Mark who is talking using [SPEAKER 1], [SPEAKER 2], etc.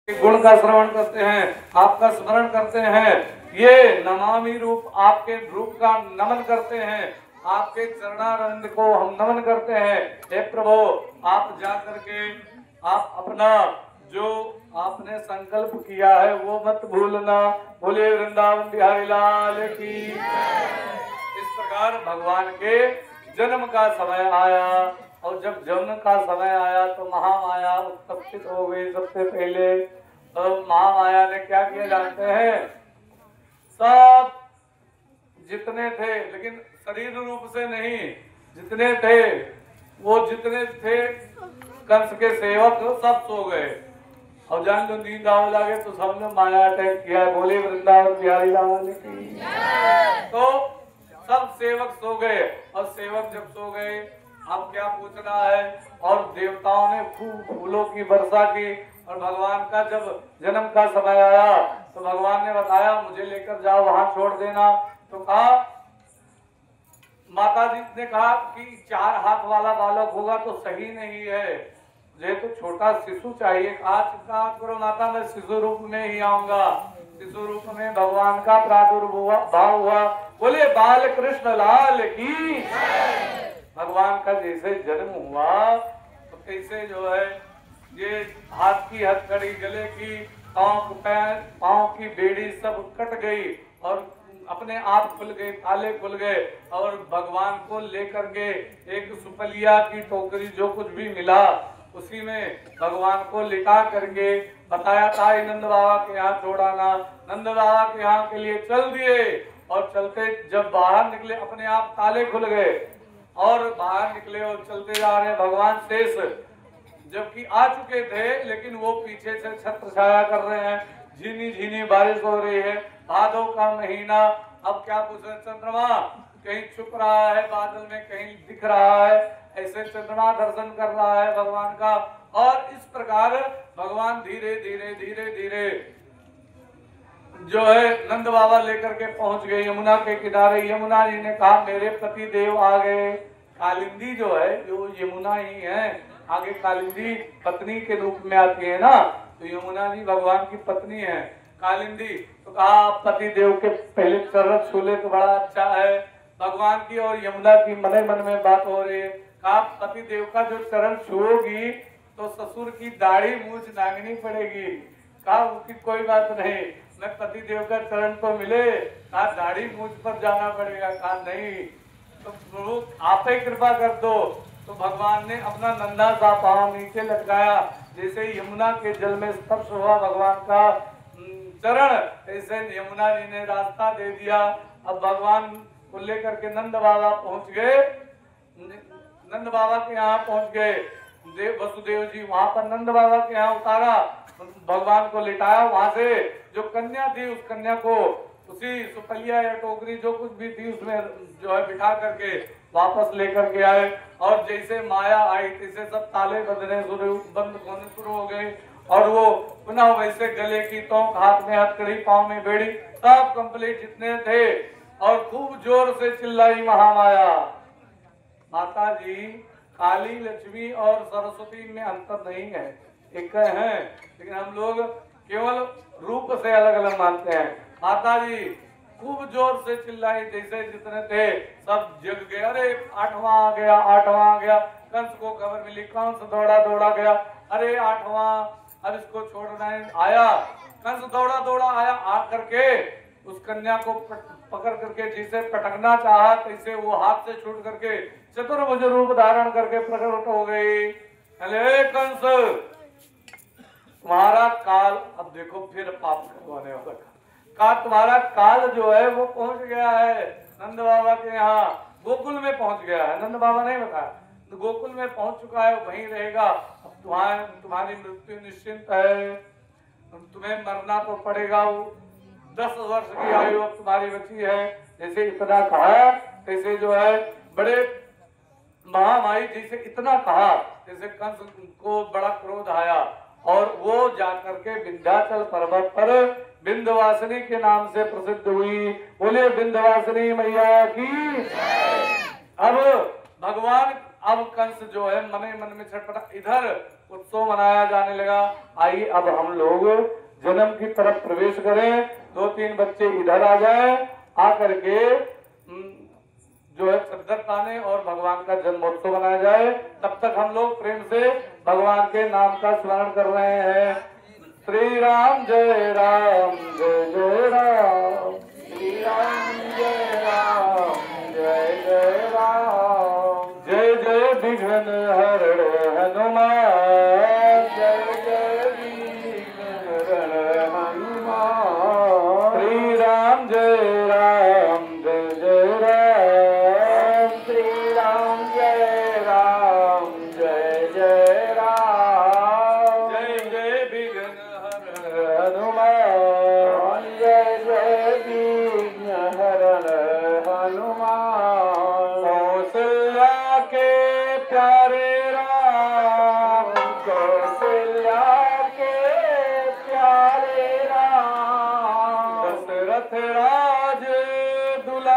[SPEAKER 1] गुण का श्रवण करते हैं, आपका स्मरण करते हैं, ये नमामि रूप आपके रूप का नमन करते हैं, आपके चरणारविंद को हम नमन करते हैं। हे प्रभु, आप जा करके आप अपना जो आपने संकल्प किया है वो मत भूलना। बोले वृंदावन बिहारी लाल की। इस प्रकार भगवान के जन्म का समय आया, और जब जन्म का समय आया तो महामाया उत्पत्ति हो गई। सबसे पहले तो महामाया ने क्या किया जानते हैं? सब जितने थे, लेकिन शरीर रूप से नहीं, जितने थे वो जितने थे कंस के सेवक सब सो गए। और जान लो नींद आने लगे तो सबने माया अटैक किया। बोले वृंदावन बिहारी लाल की। तो सब सेवक सो गए, और सेवक जब सो गए अब क्या पूछना है। और देवताओं ने खूब फूलों की वर्षा की, और भगवान का जब जन्म का समय आया तो भगवान ने बताया मुझे लेकर जाओ, वहां छोड़ देना। तो कहा, माता जी ने कहा कि 4 हाथ वाला बालक होगा तो सही नहीं है, मुझे तो छोटा शिशु चाहिए। आज कहा करो माता, मैं शिशु रूप में ही आऊंगा। शिशु रूप में भगवान का प्रादुर्भाव हुआ। बोले बाल कृष्ण लाल की। भगवान का जैसे जन्म हुआ तो कैसे जो है ये हाथ की हथकड़ी, गले की, पाँव की बेड़ी सब कट गई, और अपने आप खुल गए, ताले खुल गए। और भगवान को लेकर के एक सुपलिया की टोकरी जो कुछ भी मिला उसी में भगवान को लिटा करके बताया था नंद बाबा के यहाँ छोड़ाना। नंद बाबा के यहाँ के लिए चल दिए, और चलते जब बाहर निकले अपने आप ताले खुल गए, और बाहर निकले और चलते जा रहे भगवान शेष, जबकि आ चुके थे लेकिन वो पीछे से छत्र छाया कर रहे हैं। झीनी झीनी बारिश हो रही है, भादों का महीना। अब क्या पूछ रहे, चंद्रमा कहीं छुप रहा है बादल में, कहीं दिख रहा है, ऐसे चंद्रमा दर्शन कर रहा है भगवान का। और इस प्रकार भगवान धीरे धीरे धीरे धीरे जो है नंद बाबा लेकर के पहुंच गए यमुना के किनारे। यमुना जी ने कहा मेरे पति देव आ गए। कालिंदी जो है जो यमुना ही है, आगे कालिंदी पत्नी के रूप में आती है ना, तो यमुना जी भगवान की पत्नी है कालिंदी। तो कहा पति देव के पहले चरण छूले तो बड़ा अच्छा है। भगवान की और यमुना की मन मन में बात हो रही है। कहा पति देव का जो चरण छुओगी तो ससुर की दाढ़ी मूछ नांगनी पड़ेगी। कहा उसकी कोई बात नहीं, मैं पति देव का चरण तो मिले, कहा दाढ़ी मूछ पर जाना पड़ेगा। कहा नहीं, तो प्रभु आप ही कृपा कर दो। तो भगवान ने अपना नन्हा सा पांव नीचे लटकाया, जैसे यमुना के जल में स्पर्श हुआ भगवान का चरण, ऐसे यमुना जी ने रास्ता दे दिया। अब भगवान को लेकर के नंद बाबा पहुंच गए। नंद बाबा के यहाँ पहुंच गए। वसुदेव जी वहां पर नंद बाबा के यहाँ उतारा, भगवान को लिटाया। वहां से जो कन्या थी उस कन्या को उसी सुपलिया या टोकरी जो कुछ भी थी उसमें जो है बिठा करके वापस लेकर के आए। और जैसे माया आई तैसे सब ताले बंद होने शुरू हो गए, और वो पुनः वैसे गले की तोंक, हाथ में हथकड़ी, पांव में बेड़ी, सब कंप्लीट जितने थे। और खूब जोर से चिल्लाई महामाया। माता जी काली, लक्ष्मी और सरस्वती में अंतर नहीं है, एक है, लेकिन हम लोग केवल रूप से अलग अलग मानते हैं। माता जी खूब जोर से चिल्लाई, जैसे जितने थे सब जग गए। अरे 8वां आ गया, 8वां आ गया। कंस को खबर मिली, कंस दौड़ा दौड़ा गया, अरे 8वां, अब इसको छोड़ना है। आया कंस दौड़ा दौड़ा आया, आ करके उस कन्या को पकड़ करके जैसे पटकना चाहा तैसे वो हाथ से छूट करके चतुर्भुज रूप धारण करके प्रकट हो गई। अरे कंस तुम्हारा काल, अब देखो फिर पाप करवाने वाला का तुम्हारा काल जो है वो पहुंच गया है नंद बाबा के यहाँ, गोकुल में पहुंच गया है। नंद बाबा नहीं बताया, तो गोकुल में पहुंच चुका है, वहीं रहेगा। अब तुम्हारी मृत्यु निश्चिंत है, तुम्हें मरना तो पड़ेगा। 10 वर्ष की आयु अब तुम्हारी बची है। जैसे इतना कहा तैसे जो है बड़े महामाई जैसे इतना कहा, जैसे कंस को बड़ा क्रोध आया, और वो जाकर के विंध्याचल पर्वत पर विंध्यवासिनी के नाम से प्रसिद्ध हुई। बोले विंध्यवासिनी मैया की। अब भगवान, अब कंस जो है मन में छटपटा, इधर उत्सव मनाया जाने लगा। आइए अब हम लोग जन्म की तरफ प्रवेश करें। 2-3 बच्चे इधर आ जाए, आकर के जो है चद्दर ताने और भगवान का जन्मोत्सव मनाया जाए। तब तक हम लोग प्रेम से भगवान के नाम का स्मरण कर रहे हैं। श्री राम जय राम जय जय राम, श्री राम जय राम जय जय राम, जय जय विघ्न हरण हनुमान, जय जय विघ्न हरण हनुमान, श्री राम जय राम जय जय राम, श्री राम जय राम जय जय राम, जय जय विघ्न हनुमान, जय जय विघ्न हरण हनुमान, कौशल्या के प्यारे राम, कौशल्या के प्यारे राम, दशरथ राज